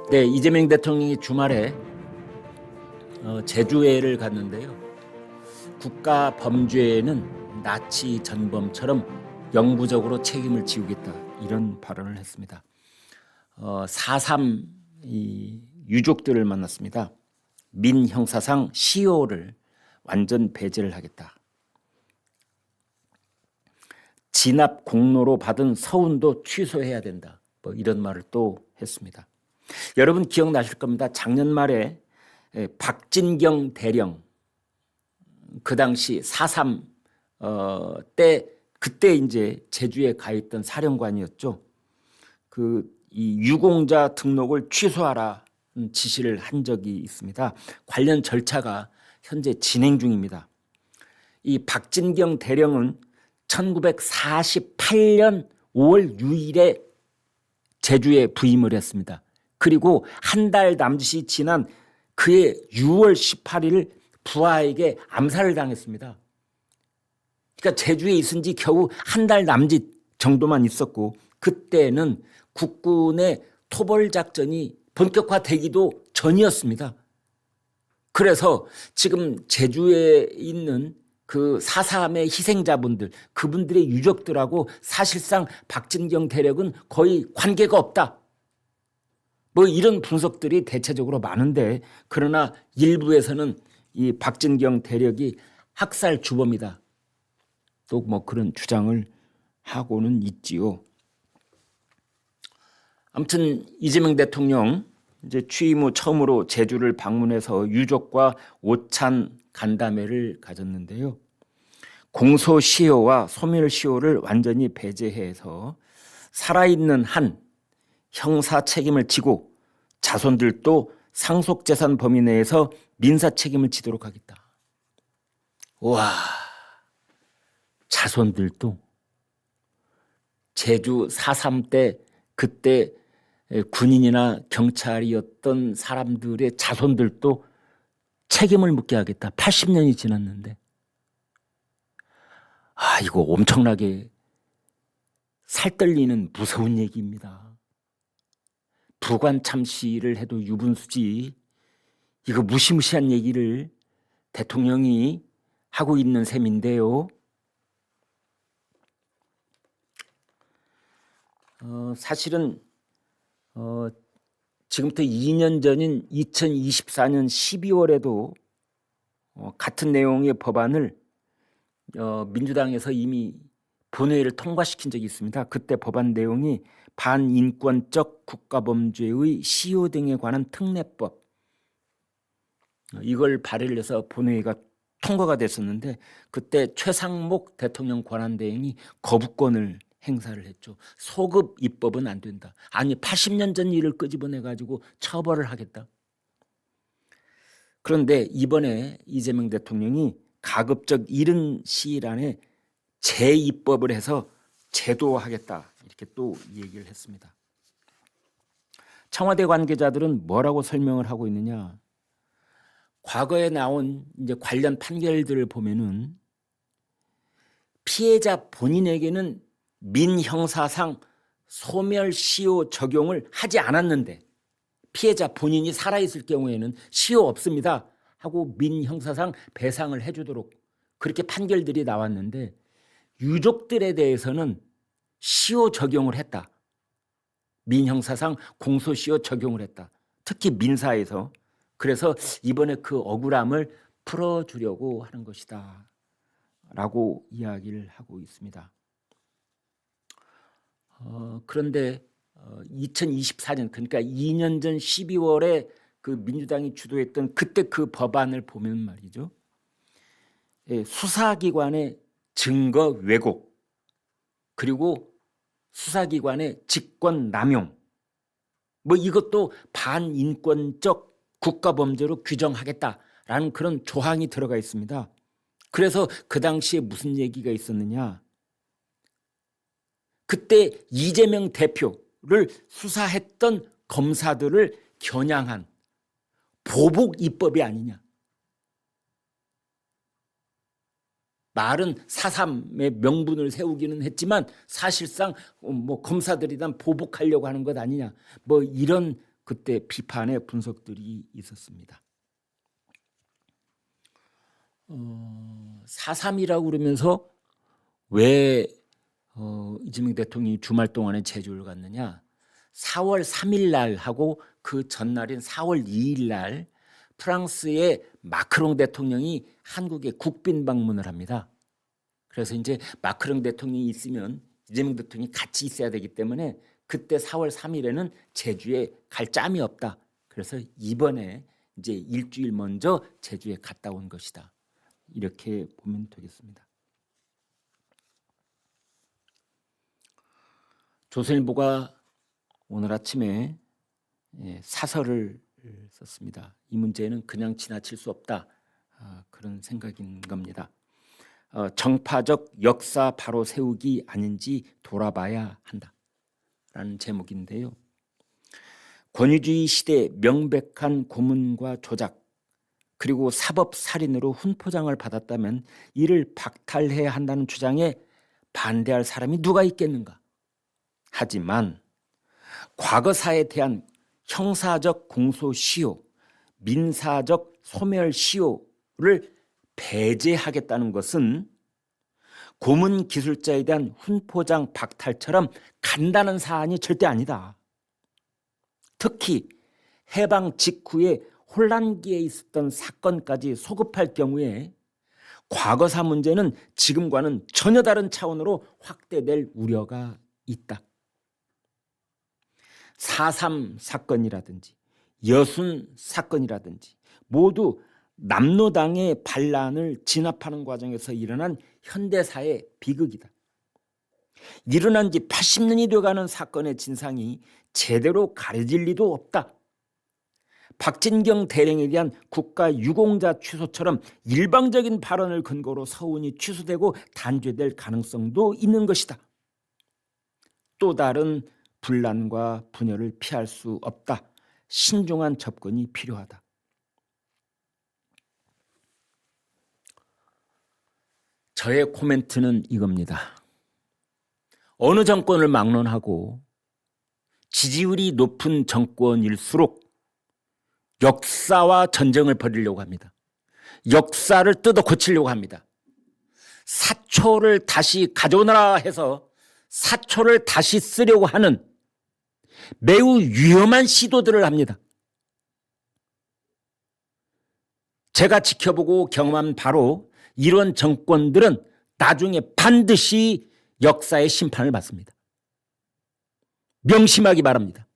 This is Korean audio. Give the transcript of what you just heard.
네, 이재명 대통령이 주말에 제주회를 갔는데요. 국가 범죄에는 나치 전범처럼 영구적으로 책임을 지우겠다, 이런 발언을 했습니다. 4.3 유족들을 만났습니다. 민 형사상 시효를 완전 배제를 하겠다. 진압 공로로 받은 서운도 취소해야 된다. 이런 말을 또 했습니다. 여러분 기억나실 겁니다. 작년 말에 박진경 대령, 그 당시 4.3 그때 이제 제주에 가 있던 사령관이었죠. 이 유공자 등록을 취소하라 지시를 한 적이 있습니다. 관련 절차가 현재 진행 중입니다. 이 박진경 대령은 1948년 5월 6일에 제주에 부임을 했습니다. 그리고 한 달 남짓이 지난 그해 6월 18일 부하에게 암살을 당했습니다. 그러니까 제주에 있은 지 겨우 한 달 남짓 정도만 있었고, 그때는 국군의 토벌 작전이 본격화되기도 전이었습니다. 그래서 지금 제주에 있는 그 4.3의 희생자분들, 그분들의 유족들하고 사실상 박진경 대령은 거의 관계가 없다. 이런 분석들이 대체적으로 많은데, 그러나 일부에서는 이 박진경 대령이 학살 주범이다, 또 그런 주장을 하고는 있지요. 아무튼 이재명 대통령 이제 취임 후 처음으로 제주를 방문해서 유족과 오찬 간담회를 가졌는데요. 공소시효와 소멸시효를 완전히 배제해서 살아있는 한 형사 책임을 지고 자손들도 상속재산 범위 내에서 민사 책임을 지도록 하겠다. 와, 자손들도 제주 4.3 때 그때 군인이나 경찰이었던 사람들의 자손들도 책임을 묻게 하겠다. 80년이 지났는데. 이거 엄청나게 살떨리는 무서운 얘기입니다. 부관 참시를 해도 유분수지, 이거 무시무시한 얘기를 대통령이 하고 있는 셈인데요. 사실은 지금부터 2년 전인 2024년 12월에도 같은 내용의 법안을 민주당에서 이미 본회의를 통과시킨 적이 있습니다. 그때 법안 내용이 반인권적 국가범죄의 시효 등에 관한 특례법, 이걸 발의를 해서 본회의가 통과가 됐었는데, 그때 최상목 대통령 권한대행이 거부권을 행사를 했죠. 소급 입법은 안 된다. 아니, 80년 전 일을 끄집어내가지고 처벌을 하겠다. 그런데 이번에 이재명 대통령이 가급적 이른 시일 안에 재입법을 해서 제도화하겠다, 이렇게 또 얘기를 했습니다. 청와대 관계자들은 뭐라고 설명을 하고 있느냐? 과거에 나온 이제 관련 판결들을 보면은 피해자 본인에게는 민형사상 소멸시효 적용을 하지 않았는데, 피해자 본인이 살아있을 경우에는 시효 없습니다 하고 민형사상 배상을 해주도록 그렇게 판결들이 나왔는데, 유족들에 대해서는 시효 적용을 했다. 민형사상 공소시효 적용을 했다. 특히 민사에서. 그래서 이번에 그 억울함을 풀어주려고 하는 것이다 라고 이야기를 하고 있습니다. 그런데 2024년, 그러니까 2년 전 12월에 그 민주당이 주도했던 그때 그 법안을 보면 말이죠, 수사기관의 증거 왜곡, 그리고 수사기관의 직권 남용, 이것도 반인권적 국가범죄로 규정하겠다라는 그런 조항이 들어가 있습니다. 그래서 그 당시에 무슨 얘기가 있었느냐? 그때 이재명 대표를 수사했던 검사들을 겨냥한 보복 입법이 아니냐. 말은 4.3의 명분을 세우기는 했지만 사실상 검사들이 다 보복하려고 하는 것 아니냐. 이런 그때 비판의 분석들이 있었습니다. 4.3이라고 그러면서 왜 이재명 대통령이 주말 동안에 제주를 갔느냐? 4월 3일 날 하고 그 전날인 4월 2일 날 프랑스의 마크롱 대통령이 한국에 국빈 방문을 합니다. 그래서 이제 마크롱 대통령이 있으면 이재명 대통령이 같이 있어야 되기 때문에 그때 4월 3일에는 제주에 갈 짬이 없다. 그래서 이번에 이제 일주일 먼저 제주에 갔다 온 것이다. 이렇게 보면 되겠습니다. 조선일보가 오늘 아침에 사설을 썼습니다. 이 문제는 그냥 지나칠 수 없다. 그런 생각인 겁니다. 정파적 역사 바로 세우기 아닌지 돌아봐야 한다라는 제목인데요. 권위주의 시대 명백한 고문과 조작 그리고 사법살인으로 훈포장을 받았다면 이를 박탈해야 한다는 주장에 반대할 사람이 누가 있겠는가? 하지만 과거사에 대한 형사적 공소시효, 민사적 소멸시효를 배제하겠다는 것은 고문 기술자에 대한 훈포장 박탈처럼 간단한 사안이 절대 아니다. 특히 해방 직후에 혼란기에 있었던 사건까지 소급할 경우에 과거사 문제는 지금과는 전혀 다른 차원으로 확대될 우려가 있다. 4.3 사건이라든지 여순 사건이라든지 모두 남로당의 반란을 진압하는 과정에서 일어난 현대사의 비극이다. 일어난 지 80년이 돼가는 사건의 진상이 제대로 가려질 리도 없다. 박진경 대령에 대한 국가 유공자 취소처럼 일방적인 발언을 근거로 서운이 취소되고 단죄될 가능성도 있는 것이다. 또 다른 분란과 분열을 피할 수 없다. 신중한 접근이 필요하다. 저의 코멘트는 이겁니다. 어느 정권을 막론하고 지지율이 높은 정권일수록 역사와 전쟁을 벌이려고 합니다. 역사를 뜯어 고치려고 합니다. 사초를 다시 가져오너라 해서 사초를 다시 쓰려고 하는 매우 위험한 시도들을 합니다. 제가 지켜보고 경험한 바로 이런 정권들은 나중에 반드시 역사의 심판을 받습니다. 명심하기 바랍니다.